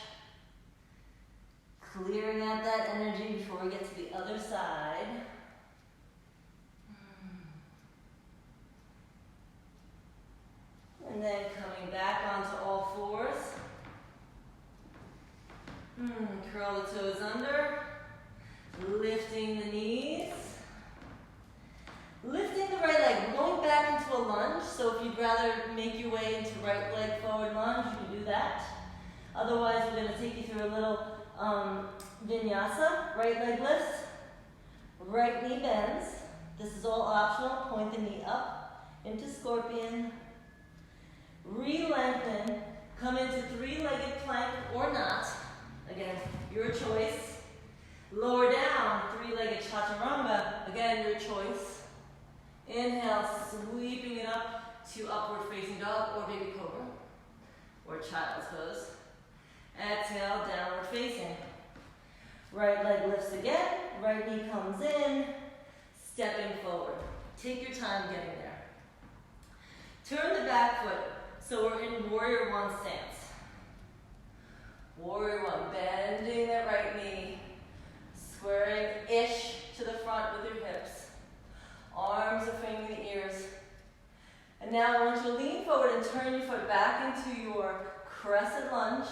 Clearing out that energy before we get to the other side. And then coming back onto all fours. Curl the toes under. Lifting the knees. Lifting the right leg. We're going back into a lunge. So if you'd rather make your way into right leg forward lunge, you can do that. Otherwise, we're going to take you through a little Vinyasa. Right leg lifts. Right knee bends. This is all optional. Point the knee up into scorpion. Re-lengthen. Come into 3-legged plank or not. Again, your choice. Lower down, 3-legged chaturanga. Again, your choice. Inhale, sweeping it up to upward facing dog or baby cobra or child's pose. Exhale, downward facing. Right leg lifts again. Right knee comes in. Stepping forward. Take your time getting there. Turn the back foot. So we're in warrior 1 stance. Warrior 1, bending that right knee. Squaring-ish to the front with your hips. Arms are framing the ears. And now I want you to lean forward and turn your foot back into your crescent lunge.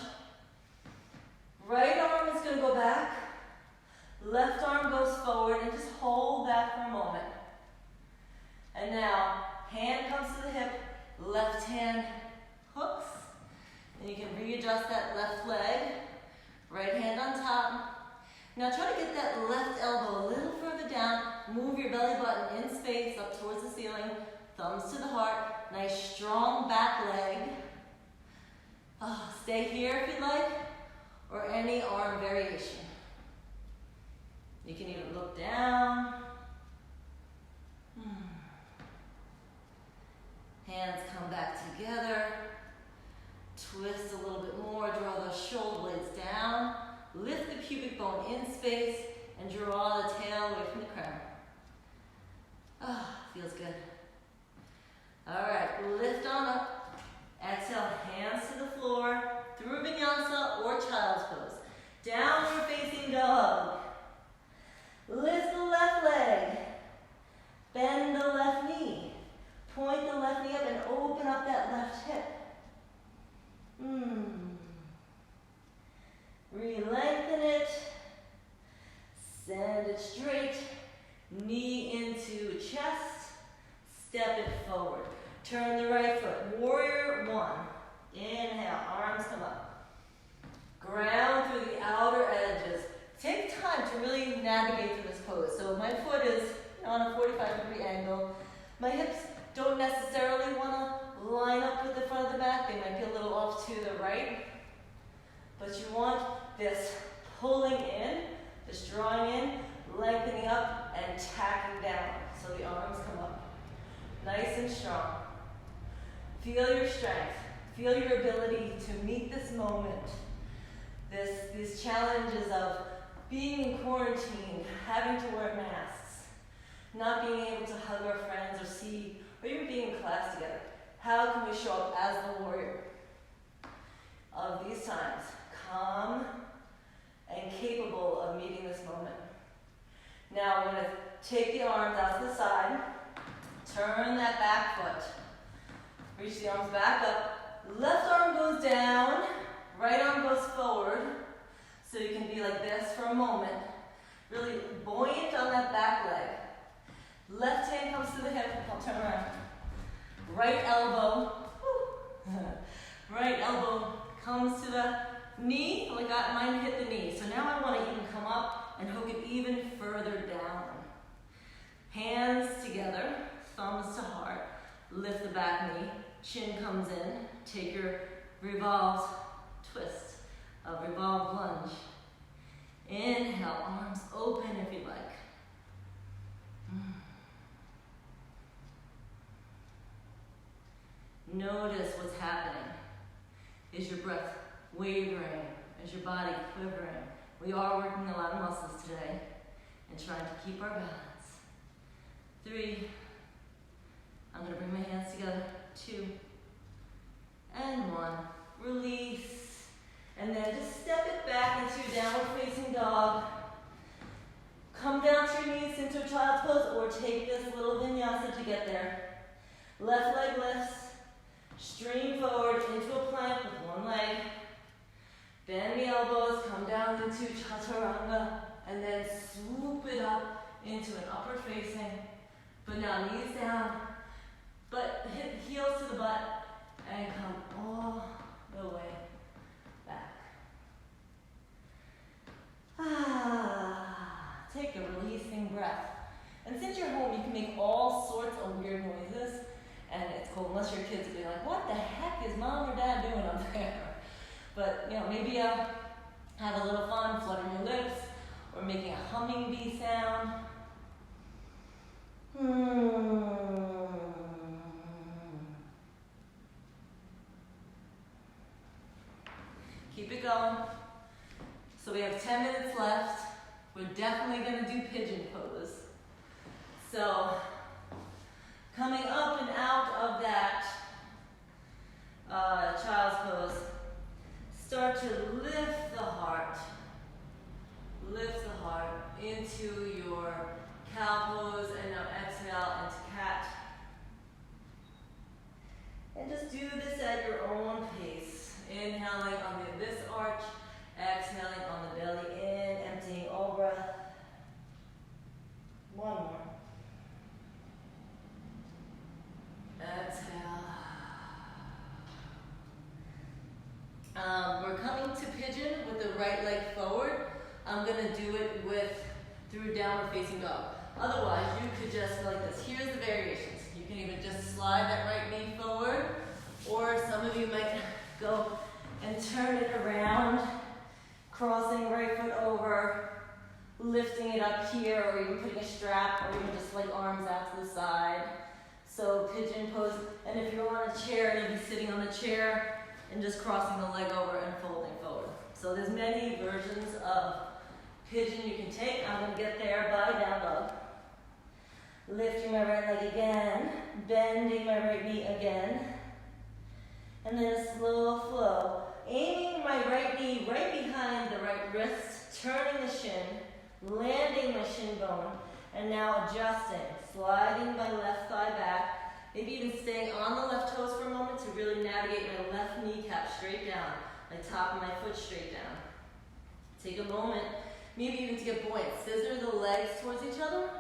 Right arm is going to go back. Left arm goes forward and just hold that for a moment. And now, hand comes to the hip, left hand hooks. And you can readjust that left leg. Right hand on top. Now try to get that left elbow a little further down. Move your belly button in space up towards the ceiling. Thumbs to the heart. Nice strong back leg. Stay here if you'd like. Or any arm variation. You can even look down. Hands come back together. Twist a little bit more. Draw those shoulder blades down. Lift the pubic bone in space and draw the tail away from the crown. Feels good. All right, lift on up. Exhale, hands to the floor through Vinyasa or child's pose. Downward facing dog. Lift the left leg. Bend the left knee. Point the left knee up and open up that left hip. Re-lengthen it. Send it straight. Knee into chest. Step it forward. Turn the right foot. Warrior 1. Inhale. Arms come up. Ground through the outer edges. Take time to really navigate through this pose. So my foot is on a 45-degree angle. My hips don't necessarily want to line up with the front of the back. They might be a little off to the right. But you want this pulling in, this drawing in, lengthening up, and tacking down. and strong. Feel your strength. Feel your ability to meet this moment. These challenges of being in quarantine, having to wear masks, not being able to hug our friends or see, or even being in class together. How can we show up as the warrior of these times, calm and capable of meeting this moment? Now we're going to take the arms out to the side, turn that back foot, reach the arms back up, left arm goes down, right arm goes forward, so you can be like this for a moment, really buoyant on that back leg. Left hand comes to the hip, I'll turn around. Right elbow, right elbow comes to the knee, like mine hit the knee. So now I want to even come up and hook it even further down. Hands together, thumbs to heart, lift the back knee, chin comes in, take your revolved twist, a revolved lunge. Inhale, arms open if you like. Notice what's happening. Is your breath wavering? Is your body quivering? We are working a lot of muscles today and trying to keep our balance. 3. I'm going to bring my hands together. 2. And 1. Release. And then just step it back into your downward facing dog. Come down to your knees into a child's pose or take this little vinyasa to get there. Left leg lifts. Stream forward into a plank with one leg. Bend the elbows, come down into chaturanga, and then swoop it up into an upward facing. But now knees down, but hit heels to the butt, and come all the way back. Take a releasing breath. And since you're home, you can make all sorts of weird noises. And it's cool, unless your kids will be like, what the heck is mom or dad doing up there? But, maybe have a little fun fluttering your lips or making a humming bee sound. Keep it going. So we have 10 minutes left. We're definitely going to do pigeon pose. So, coming up and out of that child's pose, start to lift the heart into your cow pose, and now exhale into cat. And just do this at your own pace. Inhaling on this arch, exhaling on the belly in, emptying all breath. One more. Exhale. We're coming to pigeon with the right leg forward. I'm going to do it through downward facing dog. Otherwise, you could just go like this. Here's the variations. You can even just slide that right knee forward, or some of you might go and turn it around, crossing right foot over, lifting it up here, or even putting a strap, or even just like arms out to the side. So pigeon pose, and if you're on a chair, you'll be sitting on the chair and just crossing the leg over and folding forward. So there's many versions of pigeon you can take. I'm going to get there by down dog. Lifting my right leg again, bending my right knee again, and then a slow flow. Aiming my right knee right behind the right wrist, turning the shin, landing my shin bone, and now adjusting, sliding my left thigh back, maybe even staying on the left toes for a moment to really navigate my left kneecap straight down, my top of my foot straight down. Take a moment, maybe even to get buoyant. Scissor the legs towards each other,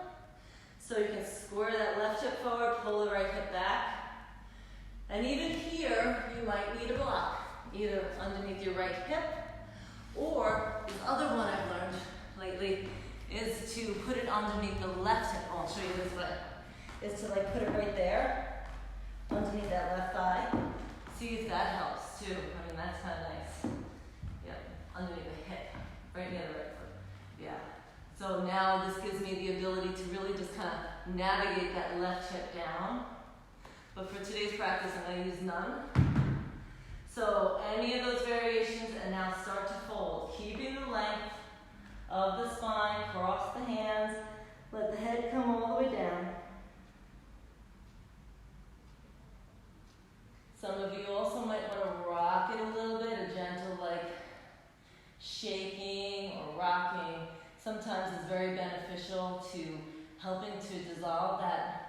so you can square that left hip forward, pull the right hip back. And even here, you might need a block, either underneath your right hip, or the other one I've learned lately is to put it underneath the left hip. I'll show you this way. Is to put it right there, underneath that left thigh. See if that helps too. I mean, that's kind of nice. Yep, underneath the hip, right near the right foot. Yeah. So now this gives me the ability to really just kind of navigate that left hip down. But for today's practice, I'm going to use none. So any of those variations, and now start to fold. Keeping the length of the spine, cross the hands, let the head come all the way down. Some of you also might want to rock it a little bit, a gentle like shaking or rocking. Sometimes it's very beneficial to helping to dissolve that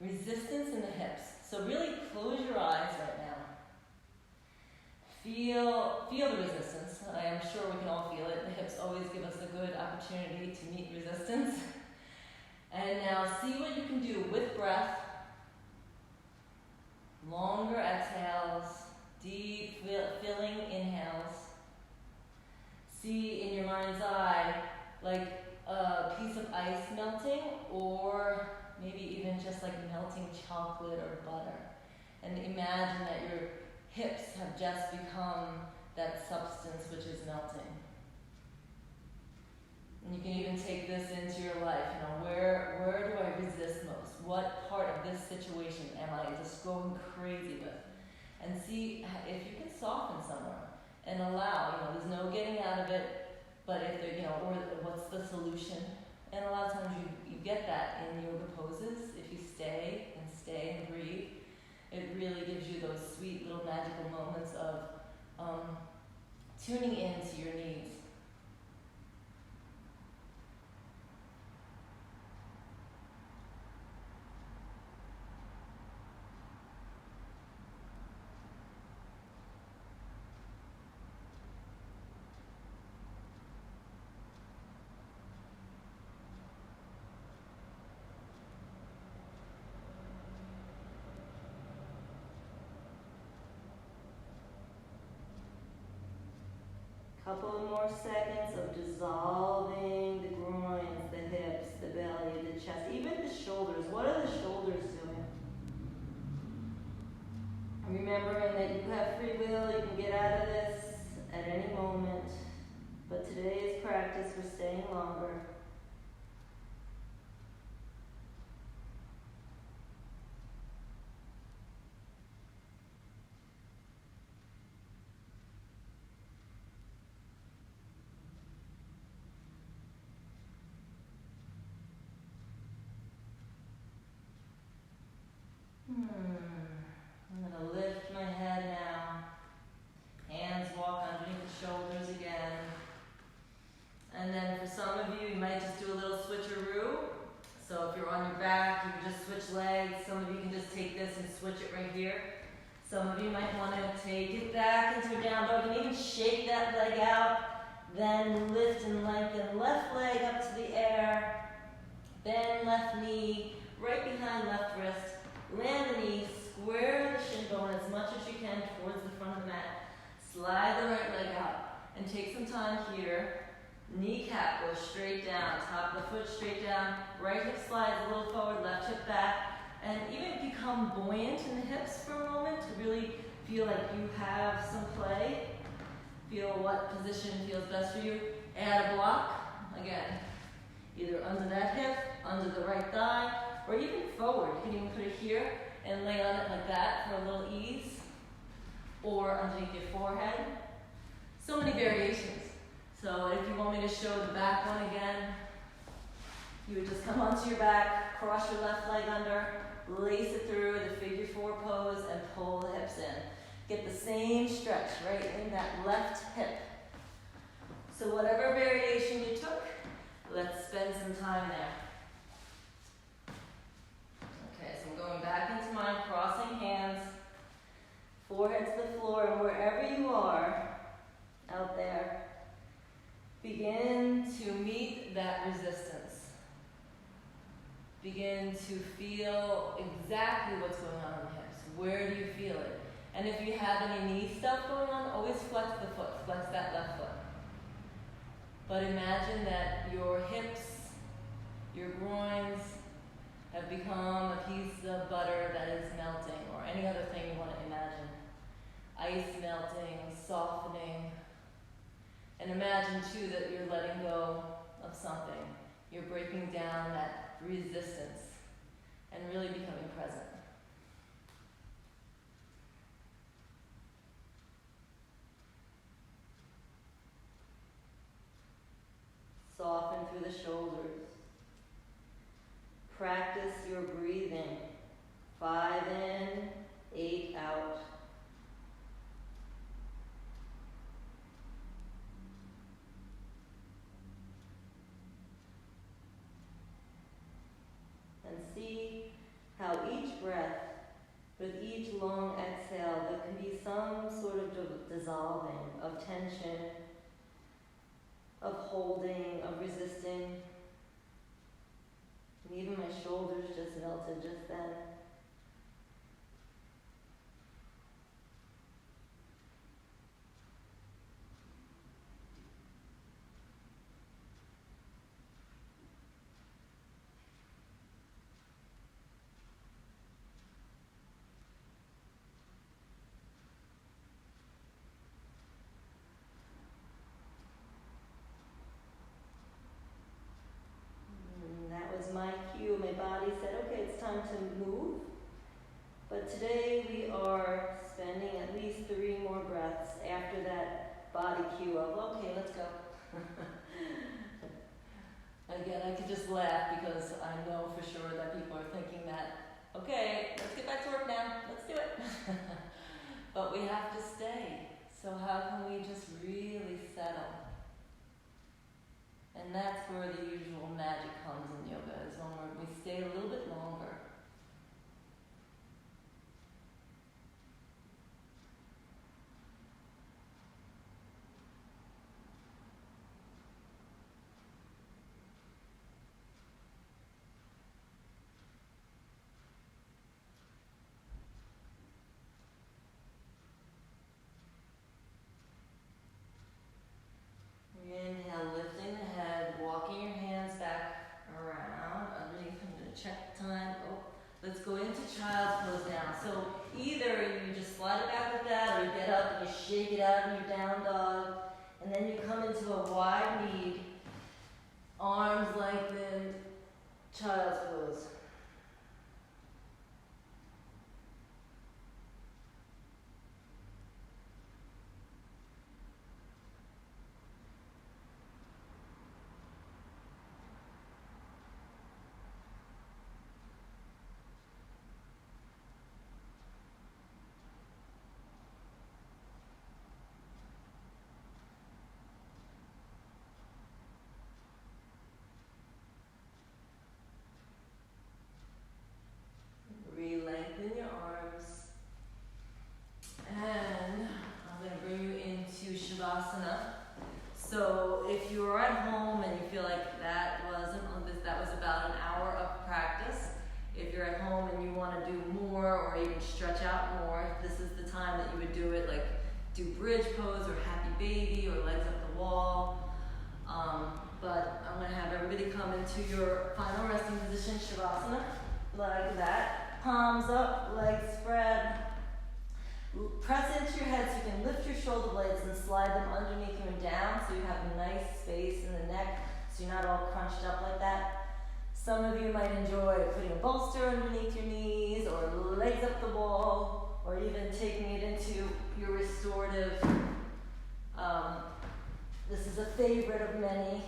resistance in the hips. So really close your eyes right now. Feel the resistance. I am sure we can all feel it. The hips always give us a good opportunity to meet resistance. And now see what you can do with breath. Longer exhales, deep filling inhales. See in your mind's eye like a piece of ice melting, or maybe even just like melting chocolate or butter. And imagine that your hips have just become that substance which is melting. And you can even take this into your life. You know, where do I resist most? What part of this situation am I just going crazy with? And see if you can soften somewhere and allow. You know, there's no getting out of it, but if there, you know, or what's the solution? And a lot of times you get that in yoga poses if you stay and breathe. It really gives you those sweet little magical moments of tuning into your needs. Couple of more seconds of dissolving the groins, the hips, the belly, the chest, even the shoulders. What are the shoulders doing? Remembering that you have free will, you can get out of this at any moment. But today's practice, we're staying longer. I'm going to lift my head now. Hands walk underneath the shoulders again. And then for some of you, you might just do a little switcheroo. So if you're on your back, you can just switch legs. Some of you can just take this and switch it right here. Some of you might want to take it back into a down dog and even shake that leg out. Then lift and lengthen left leg up to the air. Bend left knee right behind left wrist. Land the knee, square the shin bone as much as you can towards the front of the mat. Slide the right leg out. And take some time here. Kneecap goes straight down. Top of the foot straight down. Right hip slides a little forward, left hip back. And even become buoyant in the hips for a moment to really feel like you have some play. Feel what position feels best for you. Add a block. Again, either under that hip, under the right thigh, or even forward. You can even put it here and lay on it like that for a little ease. Or underneath your forehead. So many variations. So if you want me to show the back one again, you would just come onto your back, cross your left leg under, lace it through the figure four pose, and pull the hips in. Get the same stretch right in that left hip. So whatever variation you took, let's spend some time there. Okay, so I'm going back into mine, crossing hands, forehead to the floor, and wherever you are out there, begin to meet that resistance. Begin to feel exactly what's going on in the hips. Where do you feel it? And if you have any knee stuff going on, always flex the foot, flex that left foot. But imagine that your hips, your groins have become a piece of butter that is melting, or any other thing you want to imagine. Ice melting, softening. And imagine too that you're letting go of something. You're breaking down that resistance and really becoming present. through the shoulders. Practice your breathing. 5 in, 8 out. And see how each breath, with each long exhale, there can be some sort of dissolving of tension, of holding, of resisting. And even my shoulders just melted just then. My cue, my body said, okay, it's time to move. But today we are spending at least 3 more breaths after that body cue of, okay, let's go. Again, I could just laugh because I know for sure that people are thinking that, okay, let's get back to work now, let's do it. But we have to stay. So how can we just really settle? And that's where the usual magic comes in yoga, is when we stay a little bit longer. Inhale, lifting the head, walking your hands back around underneath. I'm going to check the time. Oh, let's go into child's pose now. So either you just slide it back with that, or you get up and you shake it out in your down dog, and then you come into a wide knee, arms lengthened, child's pose. Re-lengthen your arms. And I'm going to bring you into Shavasana. So if you are at home and you feel like that was about an hour of practice, if you're at home and you want to do more or even stretch out more, this is the time that you would do it, like do bridge pose or happy baby or legs up the wall. But I'm going to have everybody come into your final resting position, Shavasana, like that. Palms up, legs spread. Press into your head so you can lift your shoulder blades and slide them underneath you and down so you have a nice space in the neck so you're not all crunched up like that. Some of you might enjoy putting a bolster underneath your knees or legs up the wall or even taking it into your restorative. This is a favorite of many,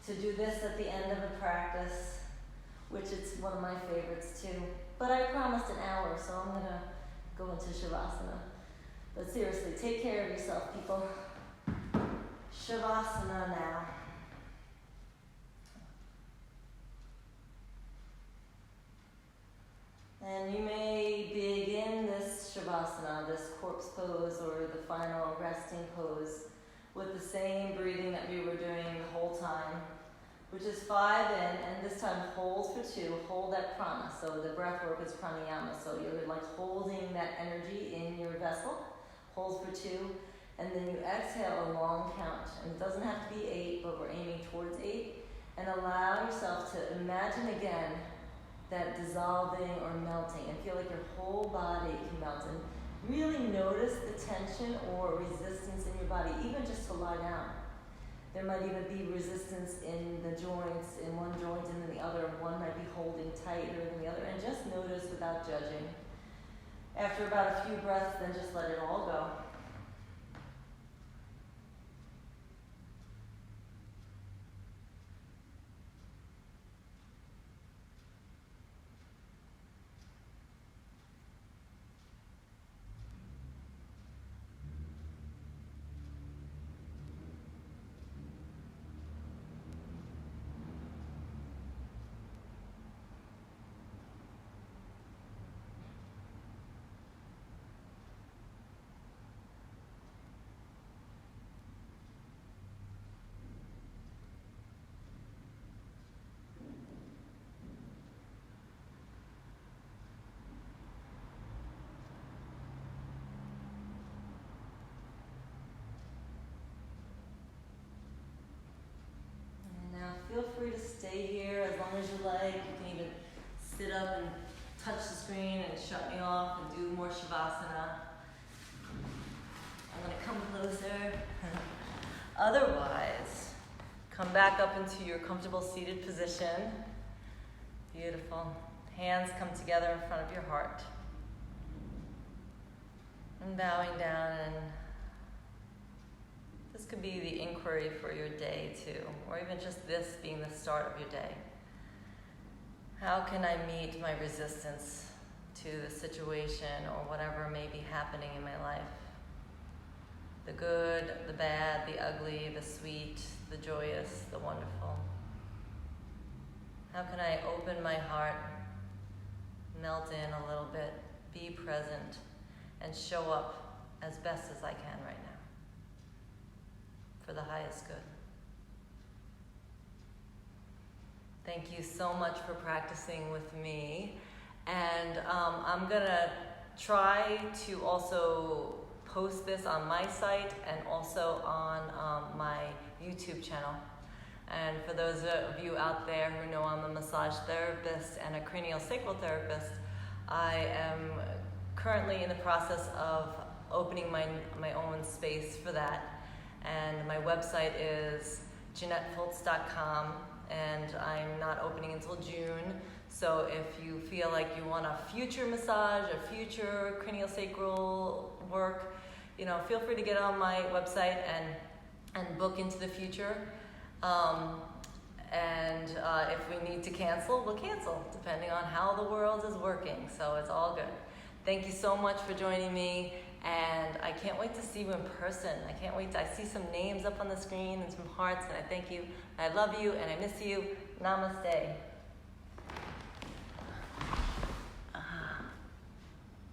to do this at the end of a practice, which it's one of my favorites too. But I promised an hour, so I'm going to go into Shavasana. But seriously, take care of yourself, people. Shavasana now. And you may begin this Shavasana, this corpse pose or the final resting pose, with the same breathing that we were doing the whole time, which is 5 in, and this time hold for 2, hold that prana. So the breath work is pranayama, so you're like holding that energy in your vessel, hold for 2, and then you exhale a long count. And it doesn't have to be 8, but we're aiming towards 8, and allow yourself to imagine again that dissolving or melting, and feel like your whole body can melt. And really notice the tension or resistance in your body, even just to lie down. There might even be resistance in the joints, in one joint and then the other. One might be holding tighter than the other. And just notice without judging. After about a few breaths, then just let it all go. feel free to stay here as long as you like. You can even sit up and touch the screen and shut me off and do more Shavasana. I'm gonna come closer. Otherwise, come back up into your comfortable seated position. Beautiful. Hands come together in front of your heart. And bowing down, and this could be the inquiry for your day too, or even just this being the start of your day. How can I meet my resistance to the situation or whatever may be happening in my life? The good, the bad, the ugly, the sweet, the joyous, the wonderful. How can I open my heart, melt in a little bit, be present, and show up as best as I can right now for the highest good? Thank you so much for practicing with me. And I'm gonna try to also post this on my site and also on my YouTube channel. And for those of you out there who know I'm a massage therapist and a craniosacral therapist, I am currently in the process of opening my own space for that. And my website is JeanetteFoltz.com, and I'm not opening until June. So if you feel like you want a future massage, a future craniosacral work, feel free to get on my website and book into the future. If we need to cancel, we'll cancel, depending on how the world is working. So it's all good. Thank you so much for joining me, and I can't wait to see you in person. I see some names up on the screen and some hearts, and I thank you. I love you, and I miss you. Namaste.